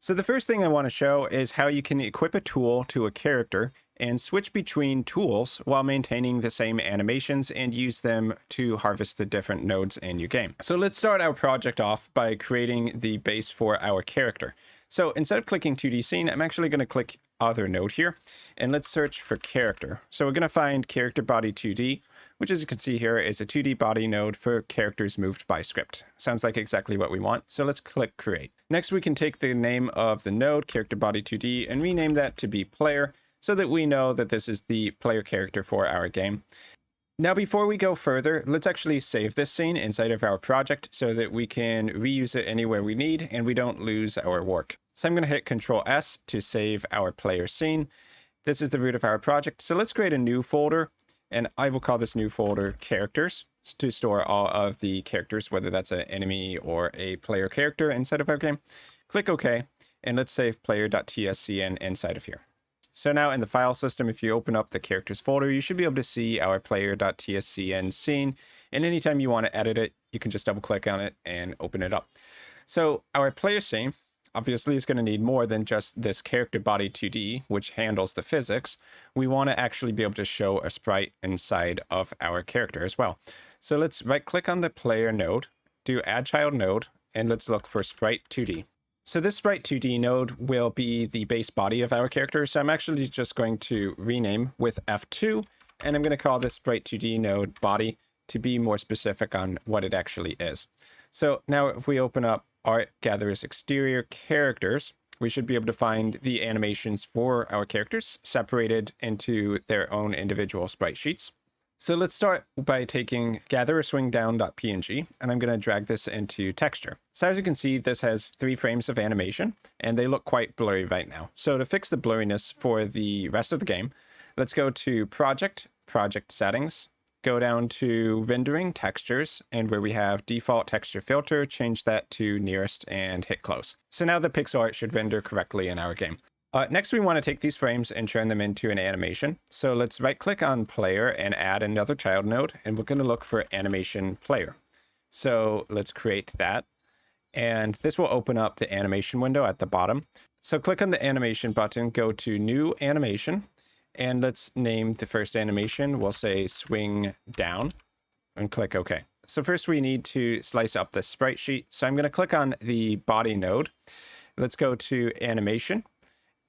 So the first thing I want to show is how you can equip a tool to a character and switch between tools while maintaining the same animations and use them to harvest the different nodes in your game. So let's start our project off by creating the base for our character. So instead of clicking 2D scene, I'm actually going to click other node here and let's search for character. So we're going to find character body 2D, which as you can see here is a 2D body node for characters moved by script. Sounds like exactly what we want. So let's click create. Next, we can take the name of the node character body 2D and rename that to be player so that we know that this is the player character for our game. Now, before we go further, let's actually save this scene inside of our project so that we can reuse it anywhere we need and we don't lose our work. So I'm going to hit Control S to save our player scene. This is the root of our project. So let's create a new folder, and I will call this new folder characters to store all of the characters, whether that's an enemy or a player character inside of our game. Click OK, and let's save player.tscn inside of here. So now in the file system, if you open up the characters folder, you should be able to see our player.tscn scene. And anytime you want to edit it, you can just double click on it and open it up. So our player scene obviously is going to need more than just this character body 2D, which handles the physics. We want to actually be able to show a sprite inside of our character as well. So let's right click on the player node, do add child node, and let's look for sprite 2D. So this sprite 2D node will be the base body of our character. So I'm actually just going to rename with F2, and I'm going to call this sprite 2D node body to be more specific on what it actually is. So now if we open up Art Gatherer's exterior characters, we should be able to find the animations for our characters separated into their own individual sprite sheets. So let's start by taking gathererswingdown.png, and I'm going to drag this into texture. So as you can see, this has 3 frames of animation, and they look quite blurry right now. So to fix the blurriness for the rest of the game, let's go to Project, Project Settings, go down to Rendering, Textures, and where we have Default Texture Filter, change that to Nearest and hit Close. So now the pixel art should render correctly in our game. Next, we want to take these frames and turn them into an animation. So let's right click on player and add another child node, and we're going to look for animation player. So let's create that. And this will open up the animation window at the bottom. So click on the animation button, go to new animation, and let's name the first animation. We'll say swing down and click OK. So first we need to slice up the sprite sheet. So I'm going to click on the body node. Let's go to animation.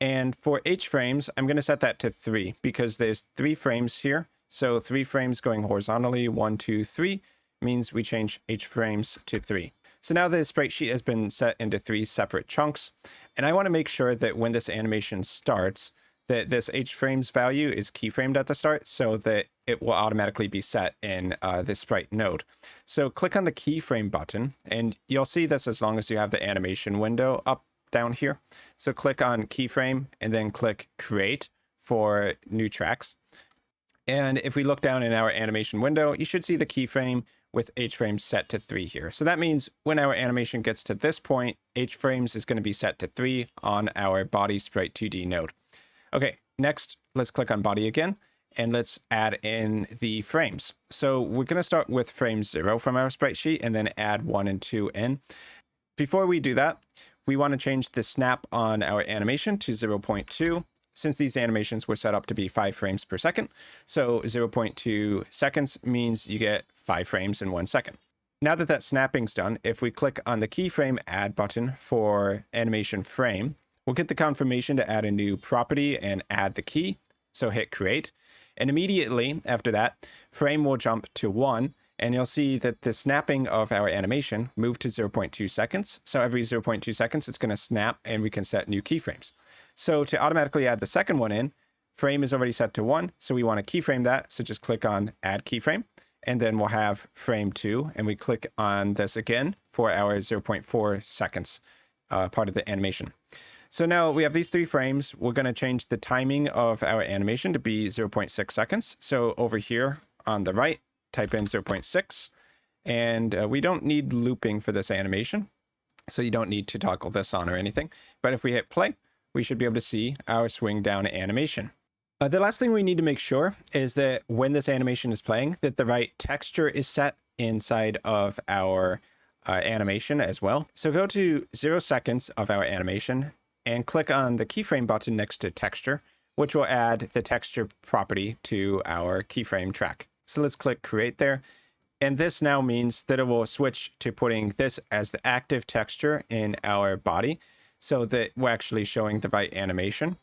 And for H frames, I'm going to set that to 3 because there's 3 frames here. So 3 frames going horizontally, 1, 2, 3, means we change H frames to 3. So now the sprite sheet has been set into 3 separate chunks. And I want to make sure that when this animation starts, that this H frames value is keyframed at the start so that it will automatically be set in this sprite node. So click on the keyframe button, and you'll see this as long as you have the animation window up down here. So click on keyframe and then click create for new tracks. And if we look down in our animation window, you should see the keyframe with H frames set to 3 here. So that means when our animation gets to this point, H frames is going to be set to 3 on our body sprite 2D node. Okay, next, let's click on body again, and let's add in the frames. So we're going to start with frame 0 from our sprite sheet and then add 1 and 2 in. Before we do that, we want to change the snap on our animation to 0.2, since these animations were set up to be 5 frames per second. So 0.2 seconds means you get 5 frames in 1 second. Now that that snapping's done, if we click on the keyframe add button for animation frame, we'll get the confirmation to add a new property and add the key. So hit create. And immediately after that, frame will jump to 1. And you'll see that the snapping of our animation moved to 0.2 seconds. So every 0.2 seconds, it's going to snap and we can set new keyframes. So to automatically add the second one in, frame is already set to 1. So we want to keyframe that. So just click on add keyframe. And then we'll have frame 2. And we click on this again for our 0.4 seconds part of the animation. So now we have these 3 frames. We're going to change the timing of our animation to be 0.6 seconds. So over here on the right, type in 0.6, and we don't need looping for this animation, so you don't need to toggle this on or anything. But if we hit play, we should be able to see our swing down animation. The last thing we need to make sure is that when this animation is playing, that the right texture is set inside of our animation as well. So go to 0 seconds of our animation and click on the keyframe button next to texture, which will add the texture property to our keyframe track. So let's click create there. And this now means that it will switch to putting this as the active texture in our body so that we're actually showing the right animation.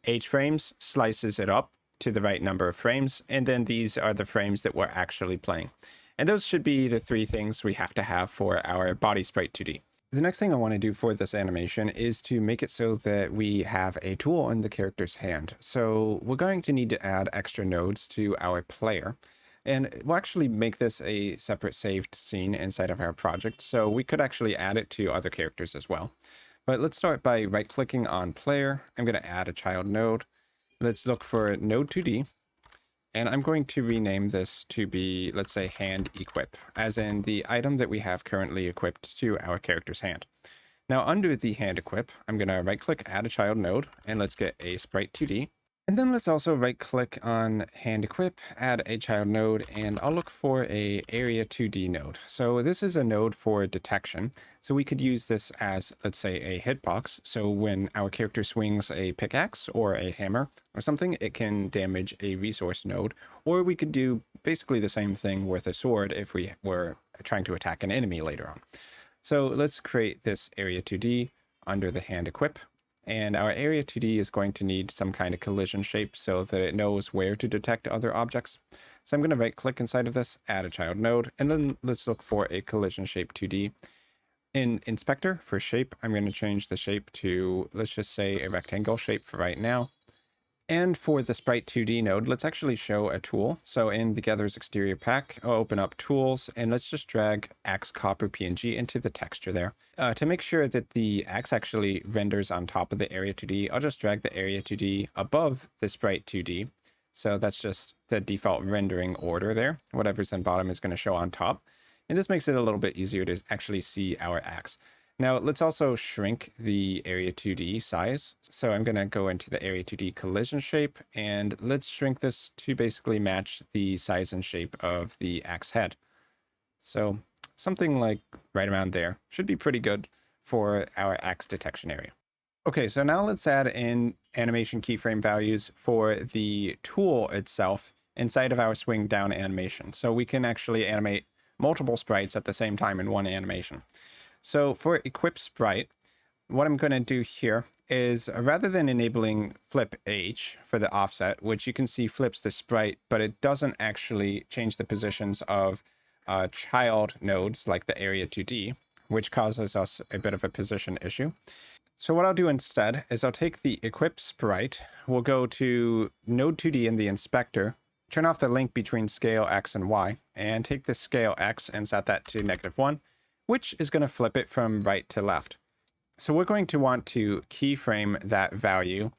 H frames slices it up to the right number of frames, and then these are the frames that we're actually playing. And those should be the three things we have to have for our body sprite 2D. The next thing I want to do for this animation is to make it so that we have a tool in the character's hand. So we're going to need to add extra nodes to our player. And we'll actually make this a separate saved scene inside of our project. So we could actually add it to other characters as well. But let's start by right-clicking on player. I'm going to add a child node. Let's look for node 2D. And I'm going to rename this to be, let's say, hand equip, as in the item that we have currently equipped to our character's hand. Now, under the hand equip, I'm going to right-click add a child node, and let's get a sprite 2D. And then let's also right-click on hand equip, add a child node, and I'll look for a area 2D node. So this is a node for detection. So we could use this as, let's say, a hitbox. So when our character swings a pickaxe or a hammer or something, it can damage a resource node. Or we could do basically the same thing with a sword if we were trying to attack an enemy later on. So let's create this area 2D under the hand equip. And our area 2D is going to need some kind of collision shape so that it knows where to detect other objects. So I'm going to right click inside of this, add a child node, and then let's look for a collision shape 2D. In inspector for shape, I'm going to change the shape to, let's just say, a rectangle shape for right now. And for the sprite 2D node, let's actually show a tool. So in the Gather's exterior pack, I'll open up tools and let's just drag axe copper PNG into the texture there. To make sure that the axe actually renders on top of the area 2D, I'll just drag the area 2D above the sprite 2D. So that's just the default rendering order there. Whatever's in bottom is going to show on top. And this makes it a little bit easier to actually see our axe. Now let's also shrink the area 2D size. So I'm going to go into the area 2D collision shape and let's shrink this to basically match the size and shape of the axe head. So something like right around there should be pretty good for our axe detection area. Okay, so now let's add in animation keyframe values for the tool itself inside of our swing down animation. So we can actually animate multiple sprites at the same time in one animation. So for equip sprite, what I'm going to do here is rather than enabling flip H for the offset, which you can see flips the sprite, but it doesn't actually change the positions of child nodes like the area 2D, which causes us a bit of a position issue. So what I'll do instead is I'll take the equip sprite, we'll go to node 2D in the inspector, turn off the link between scale X and Y, and take the scale X and set that to -1. Which is going to flip it from right to left. So we're going to want to keyframe that value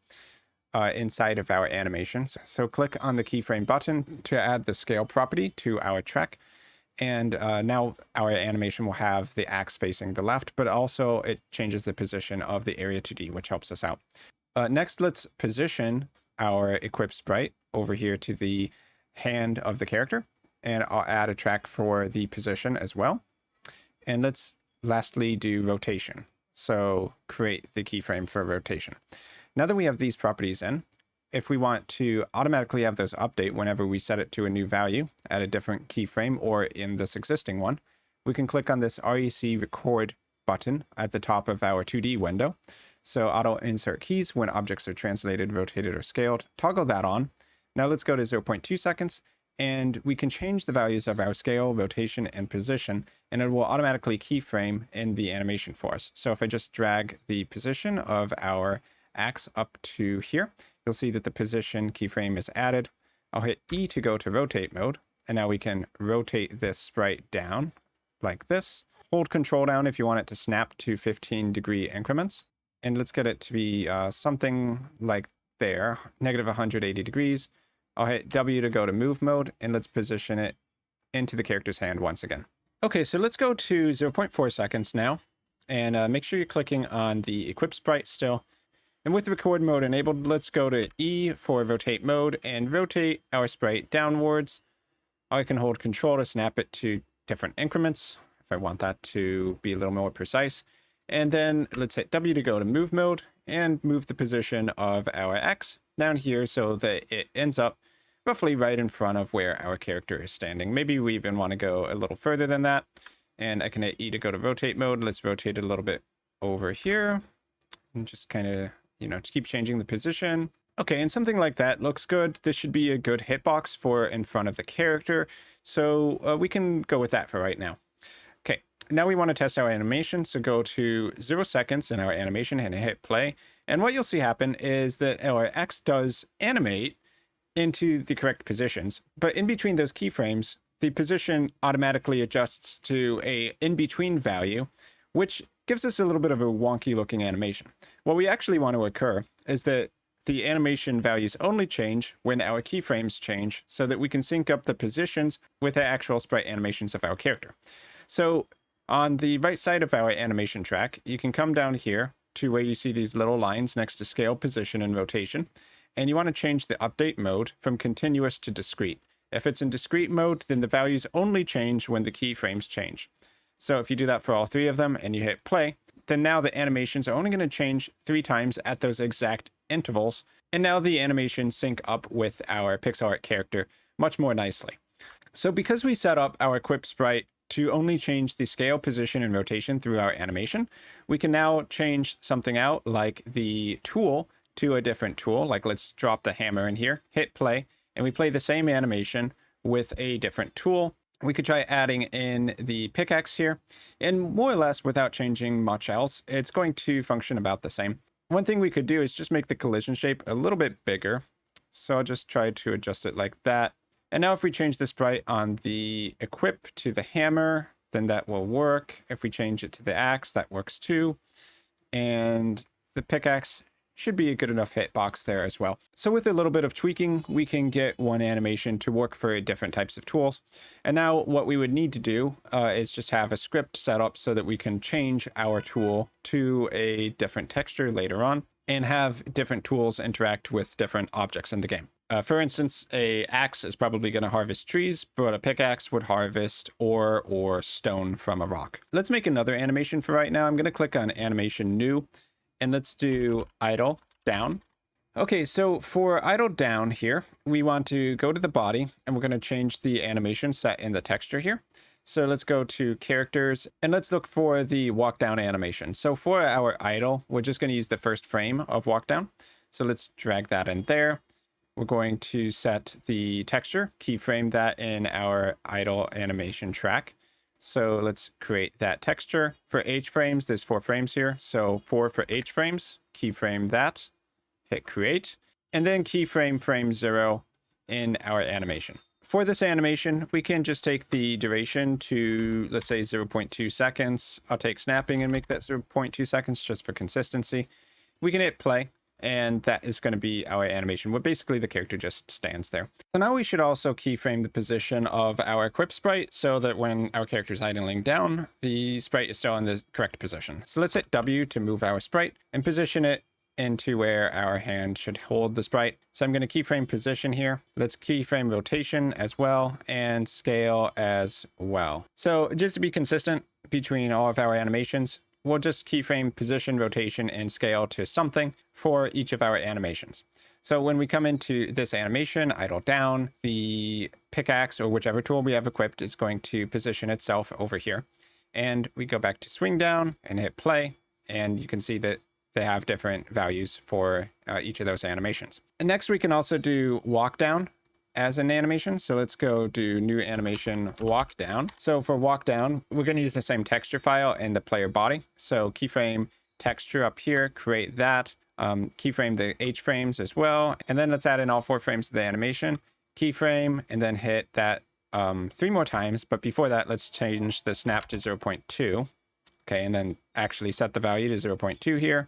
inside of our animations. So click on the keyframe button to add the scale property to our track. And now our animation will have the axe facing the left, but also it changes the position of the area 2D, which helps us out. Next, let's position our equip sprite over here to the hand of the character. And I'll add a track for the position as well. And let's lastly do rotation. So create the keyframe for rotation. Now that we have these properties in, if we want to automatically have those update whenever we set it to a new value at a different keyframe or in this existing one, we can click on this REC record button at the top of our 2D window. So auto insert keys when objects are translated, rotated, or scaled. Toggle that on. Now let's go to 0.2 seconds. And we can change the values of our scale, rotation, and position, and it will automatically keyframe in the animation for us. So if I just drag the position of our axe up to here, you'll see that the position keyframe is added. I'll hit E to go to rotate mode, and now we can rotate this sprite down like this. Hold Control down if you want it to snap to 15-degree increments. And let's get it to be something like there, -180 degrees. I'll hit W to go to move mode, and let's position it into the character's hand once again. Okay, so let's go to 0.4 seconds now, and make sure you're clicking on the equip sprite still. And with record mode enabled, let's go to E for rotate mode and rotate our sprite downwards. I can hold Control to snap it to different increments if I want that to be a little more precise. And then let's hit W to go to move mode, and move the position of our X down here so that it ends up roughly right in front of where our character is standing. Maybe we even want to go a little further than that. And I can hit E to go to rotate mode. Let's rotate it a little bit over here and just kind of, to keep changing the position. Okay, and something like that looks good. This should be a good hitbox for in front of the character. So we can go with that for right now. Okay, now we want to test our animation. So go to 0 seconds in our animation and hit play. And what you'll see happen is that our X does animate into the correct positions, but in between those keyframes, the position automatically adjusts to a in-between value, which gives us a little bit of a wonky looking animation. What we actually want to occur is that the animation values only change when our keyframes change so that we can sync up the positions with the actual sprite animations of our character. So on the right side of our animation track, you can come down here to where you see these little lines next to scale, position, and rotation. And you want to change the update mode from continuous to discrete. If it's in discrete mode, then the values only change when the keyframes change. So if you do that for all 3 of them and you hit play, then now the animations are only going to change 3 times at those exact intervals. And now the animations sync up with our pixel art character much more nicely. So because we set up our equip sprite to only change the scale, position, and rotation through our animation, we can now change something out like the tool to a different tool. Like let's drop the hammer in here, hit play, and we play the same animation with a different tool. We could try adding in the pickaxe here, and more or less without changing much else, it's going to function about the same. One thing we could do is just make the collision shape a little bit bigger. So I'll just try to adjust it like that. And now if we change the sprite on the equip to the hammer, then that will work. If we change it to the axe, that works too. And the pickaxe should be a good enough hitbox there as well. So with a little bit of tweaking, we can get one animation to work for different types of tools. And now what we would need to do is just have a script set up so that we can change our tool to a different texture later on and have different tools interact with different objects in the game. For instance, a axe is probably going to harvest trees, but a pickaxe would harvest ore or stone from a rock. Let's make another animation for right now. I'm going to click on animation new. And let's do idle down. Okay, so for idle down here, we want to go to the body and we're going to change the animation set in the texture here. So let's go to characters and let's look for the walk down animation. So for our idle, we're just going to use the first frame of walk down. So let's drag that in there. We're going to set the texture, keyframe that in our idle animation track. So let's create that texture. For H frames, there's 4 frames here. So 4 for H frames, keyframe that, hit create, and then keyframe frame 0 in our animation. For this animation, we can just take the duration to, let's say, 0.2 seconds. I'll take snapping and make that 0.2 seconds just for consistency. We can hit play. And that is going to be our animation, where basically the character just stands there. So now we should also keyframe the position of our equip sprite so that when our character is idling down, the sprite is still in the correct position. So let's hit W to move our sprite and position it into where our hand should hold the sprite. So I'm going to keyframe position here. Let's keyframe rotation as well and scale as well. So just to be consistent between all of our animations, we'll just keyframe position, rotation, and scale to something for each of our animations. So when we come into this animation, idle down, the pickaxe or whichever tool we have equipped is going to position itself over here. And we go back to swing down and hit play. And you can see that they have different values for each of those animations. And next, we can also do walk down as an animation. So let's go do new animation walk down. So for walk down, we're going to use the same texture file in the player body. So keyframe texture up here, create that, keyframe the H frames as well. And then let's add in all 4 frames of the animation, keyframe, and then hit that 3 more times. But before that, let's change the snap to 0.2. Okay, and then actually set the value to 0.2 here.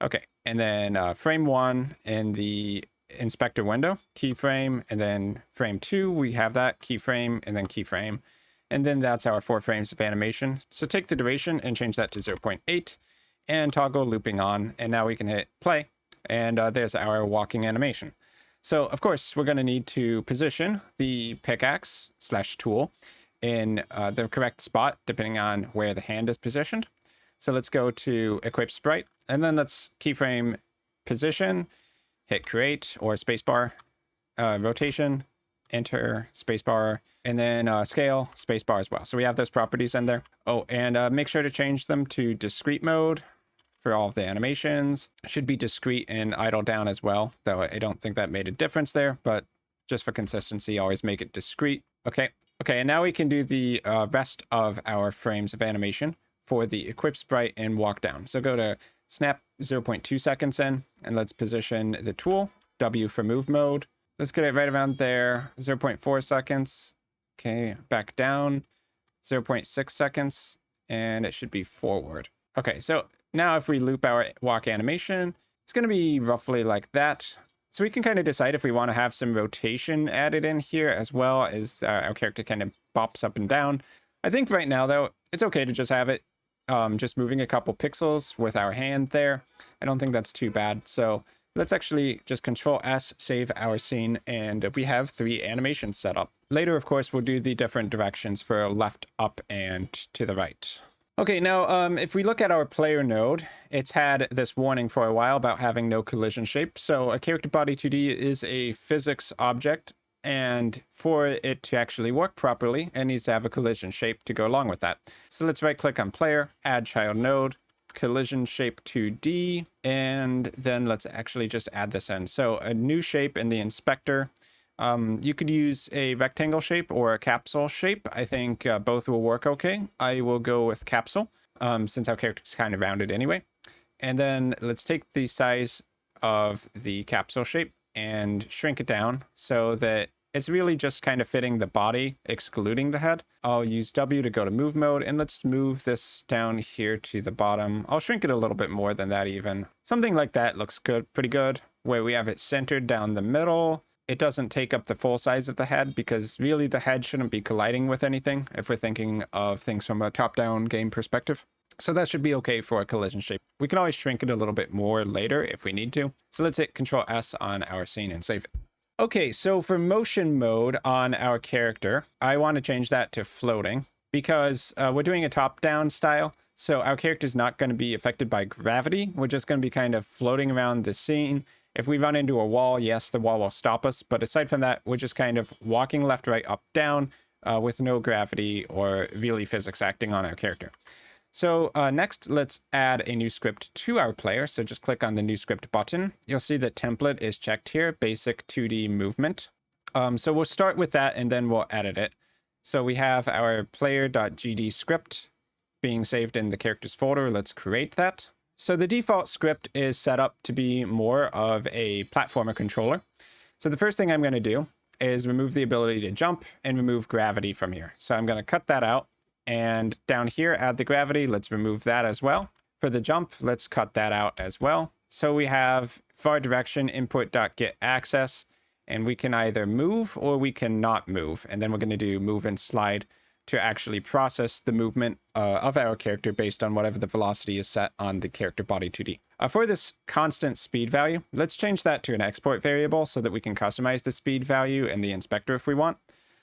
Okay, and then frame 1 in the inspector window, keyframe, and then frame 2, we have that keyframe and then keyframe. And then that's our 4 frames of animation. So take the duration and change that to 0.8 and toggle looping on. And now we can hit play. And there's our walking animation. So of course, we're going to need to position the pickaxe / tool in the correct spot, depending on where the hand is positioned. So let's go to equip sprite, and then let's keyframe position, hit create or spacebar, rotation, enter, spacebar, and then scale, spacebar as well. So we have those properties in there. Oh, and make sure to change them to discrete mode for all of the animations. It should be discrete and idle down as well, though I don't think that made a difference there, but just for consistency, always make it discrete. Okay, and now we can do the rest of our frames of animation for the equip sprite and walk down. So go to snap 0.2 seconds in, and let's position the tool, W for move mode. Let's get it right around there, 0.4 seconds. Okay, back down, 0.6 seconds, and it should be forward. Okay, so now if we loop our walk animation, it's going to be roughly like that. So we can kind of decide if we want to have some rotation added in here as well as our character kind of bops up and down. I think right now, though, it's okay to just have it just moving a couple pixels with our hand there. I don't think that's too bad. So let's actually just Control S, save our scene, and we have 3 animations set up. Later, of course, we'll do the different directions for left, up, and to the right. Okay, now if we look at our player node, it's had this warning for a while about having no collision shape. So a character body 2D is a physics object, and for it to actually work properly, it needs to have a collision shape to go along with that. So let's right click on player, add child node, collision shape 2D, and then let's actually just add this in. So a new shape in the inspector. You could use a rectangle shape or a capsule shape. I think both will work okay. I will go with capsule since our character is kind of rounded anyway. And then let's take the size of the capsule shape and shrink it down so that it's really just kind of fitting the body, excluding the head. I'll use W to go to move mode, and let's move this down here to the bottom. I'll shrink it a little bit more than that even. Something like that looks good, pretty good, where we have it centered down the middle. It doesn't take up the full size of the head because really the head shouldn't be colliding with anything if we're thinking of things from a top-down game perspective. So that should be okay for a collision shape. We can always shrink it a little bit more later if we need to. So let's hit Control S on our scene and save it. Okay, so for motion mode on our character, I want to change that to floating because we're doing a top-down style. So our character is not going to be affected by gravity. We're just going to be kind of floating around the scene. If we run into a wall, yes, the wall will stop us. But aside from that, we're just kind of walking left, right, up, down with no gravity or really physics acting on our character. So next, let's add a new script to our player. So just click on the new script button. You'll see the template is checked here, basic 2D movement. So we'll start with that and then we'll edit it. So we have our player.gd script being saved in the characters folder. Let's create that. So the default script is set up to be more of a platformer controller. So the first thing I'm going to do is remove the ability to jump and remove gravity from here. So I'm going to cut that out. And down here, add the gravity. Let's remove that as well. For the jump, let's cut that out as well. So we have var direction input.get access, and we can either move or we can not move. And then we're going to do move and slide to actually process the movement of our character based on whatever the velocity is set on the character body 2D. For this constant speed value, let's change that to an export variable so that we can customize the speed value in the inspector if we want.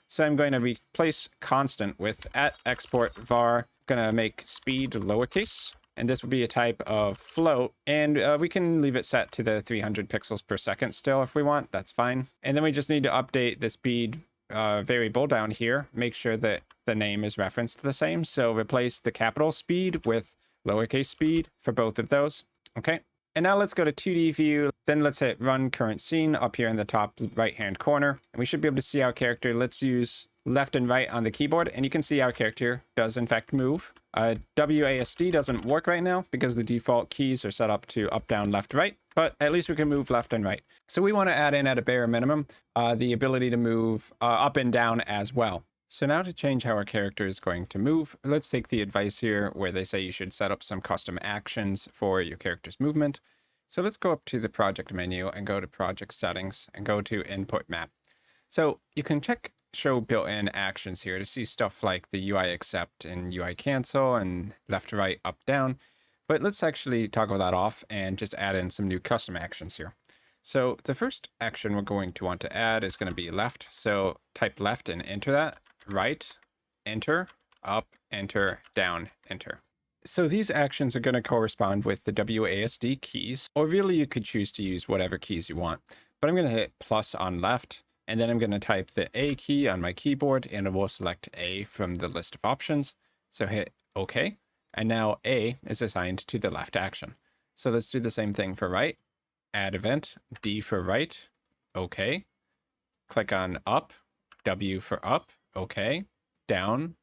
So I'm going to replace constant with @export var. I'm going to make speed lowercase, and this will be a type of float. And we can leave it set to the 300 pixels per second still if we want. That's fine. And then we just need to update the speed variable down here. Make sure that the name is referenced the same. So replace the capital speed with lowercase speed for both of those. Okay. And now let's go to 2D view. Then let's hit run current scene up here in the top right-hand corner. And we should be able to see our character. Let's use left and right on the keyboard. And you can see our character does in fact move. WASD doesn't work right now because the default keys are set up to up, down, left, right. But at least we can move left and right. So we want to add in at a bare minimum the ability to move up and down as well. So now to change how our character is going to move, let's take the advice here where they say you should set up some custom actions for your character's movement. So let's go up to the project menu and go to project settings and go to input map. So you can check show built-in actions here to see stuff like the UI accept and UI cancel and left to right, up, down. But let's actually toggle that off and just add in some new custom actions here. So the first action we're going to want to add is going to be left. So type left and enter that. Right, enter, up, enter, down, enter. So these actions are going to correspond with the WASD keys, or really you could choose to use whatever keys you want. But I'm going to hit plus on left, and then I'm going to type the A key on my keyboard, and it will select A from the list of options. So hit OK, and now A is assigned to the left action. So let's do the same thing for right. Add event, D for right, OK. Click on up, W for up, OK. Down,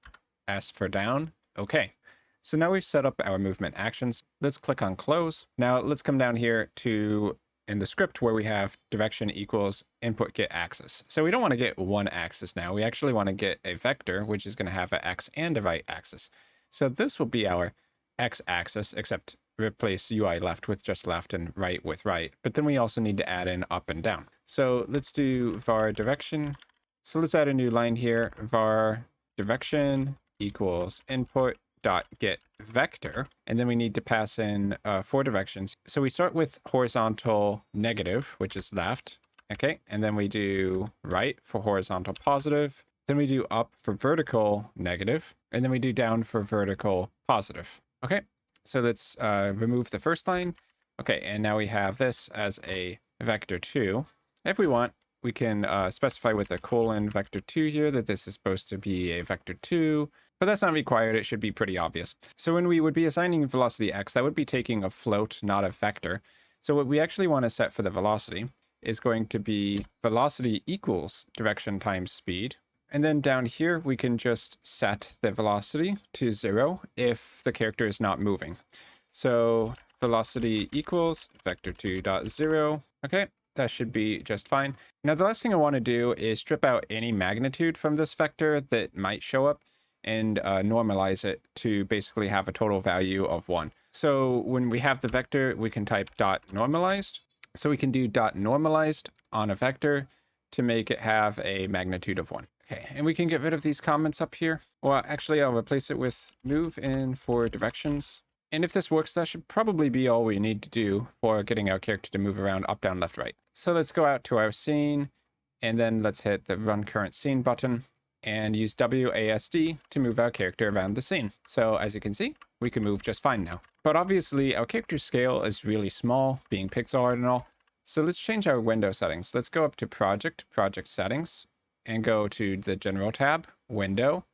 S for down, OK. So now we've set up our movement actions. Let's click on close. Now let's come down here to in the script where we have direction equals input get axis. So we don't want to get one axis now. We actually want to get a vector, which is going to have an X and a right axis. So this will be our X axis, except replace UI left with just left and right with right. But then we also need to add in up and down. So let's do var direction. So let's add a new line here. Var direction equals input dot get vector, and then we need to pass in 4 directions. So we start with horizontal negative, which is left. Okay, and then we do right for horizontal positive. Then we do up for vertical negative, and then we do down for vertical positive. Okay, so let's remove the first line. Okay, and now we have this as a vector 2. If we want, we can specify with a colon vector 2 here that this is supposed to be a vector 2, but that's not required. It should be pretty obvious. So when we would be assigning velocity x, that would be taking a float, not a vector. So what we actually want to set for the velocity is going to be velocity equals direction times speed. And then down here, we can just set the velocity to 0 if the character is not moving. So velocity equals vector2.0. Okay, that should be just fine. Now, the last thing I want to do is strip out any magnitude from this vector that might show up and normalize it to basically have a total value of 1. So when we have the vector, we can type dot normalized. So we can do dot normalized on a vector to make it have a magnitude of 1. Okay, and we can get rid of these comments up here. Well, actually, I'll replace it with move in for directions. And if this works, that should probably be all we need to do for getting our character to move around up, down, left, right. So let's go out to our scene, and then let's hit the run current scene button and use WASD to move our character around the scene. So as you can see, we can move just fine now. But obviously, our character scale is really small, being pixel art and all. So let's change our window settings. Let's go up to Project Settings, and go to the General tab, Window.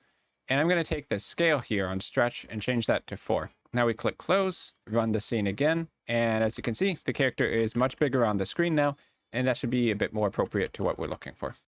And I'm going to take the scale here on Stretch and change that to 4. Now we click Close, run the scene again. And as you can see, the character is much bigger on the screen now, and that should be a bit more appropriate to what we're looking for.